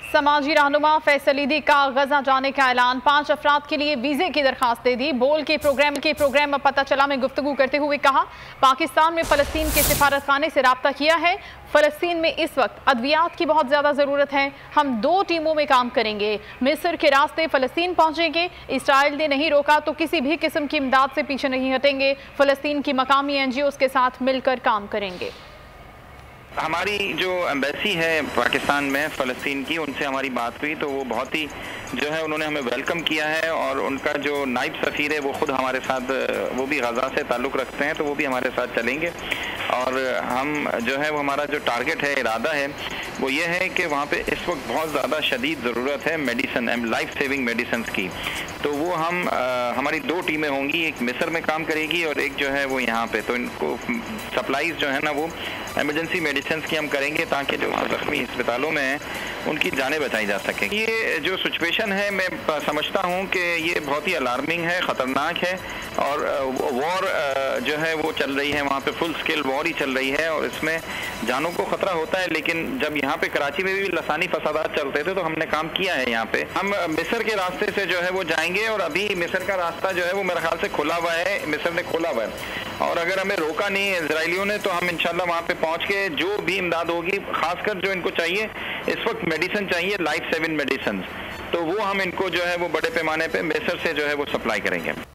समाजी रहनुमा फैसल ईदी का गजा जाने का ऐलान। 5 अफराद के लिए वीजे की दरखास्त दे दी। बोल के प्रोग्राम में पता चला में गुफ्तगू करते हुए कहा, पाकिस्तान में फ़लस्तीन के सिफारतखाने से राब्ता किया है। फ़लस्तीन में इस वक्त अद्वियात की बहुत ज़्यादा ज़रूरत है। हम 2 टीमों में काम करेंगे। मिस्र के रास्ते फ़लस्तीन पहुँचेंगे। इसराइल ने नहीं रोका तो किसी भी किस्म की इमदाद से पीछे नहीं हटेंगे। फ़लस्तीन की मकामी NGOs के साथ मिलकर काम करेंगे। हमारी जो एम्बेसी है पाकिस्तान में फ़लस्तीन की, उनसे हमारी बात हुई तो वो बहुत ही जो है उन्होंने हमें वेलकम किया है। और उनका जो नायब सफ़ीर है वो ख़ुद हमारे साथ, वो भी गज़ा से ताल्लुक़ रखते हैं, तो वो भी हमारे साथ चलेंगे। और हम जो है वो हमारा जो टारगेट है, इरादा है, वो ये है कि वहाँ पे इस वक्त बहुत ज़्यादा शदीद ज़रूरत है मेडिसन, लाइफ सेविंग मेडिसिन की। तो वो हमारी 2 टीमें होंगी, एक मिस्र में काम करेगी और एक जो है वो यहाँ पे। तो इनको सप्लाईज जो है ना वो एमरजेंसी मेडिसिन की हम करेंगे ताकि जो ज़ख्मी अस्पतालों में हैं उनकी जानें बचाई जा सके। ये जो सिचुएशन है मैं समझता हूँ कि ये बहुत ही अलार्मिंग है, ख़तरनाक है। और वॉर जो है वो चल रही है वहाँ पे, फुल स्केल वॉर ही चल रही है और इसमें जानों को ख़तरा होता है। लेकिन जब यहाँ पे कराची में भी लसानी फसादात चलते थे तो हमने काम किया है यहाँ पे। हम मिस्र के रास्ते से जो है वो जाएंगे और अभी मिस्र का रास्ता जो है वो मेरे ख्याल से खुला हुआ है, मिस्र ने खोला हुआ है। और अगर हमें रोका नहीं इजराइलियों ने तो हम इंशाल्लाह वहाँ पे पहुँच के जो भी इमदाद होगी, खासकर जो इनको चाहिए इस वक्त मेडिसिन चाहिए, लाइफ सेविंग मेडिसिन, तो वो हम इनको जो है वो बड़े पैमाने पे मिस्र से जो है वो सप्लाई करेंगे।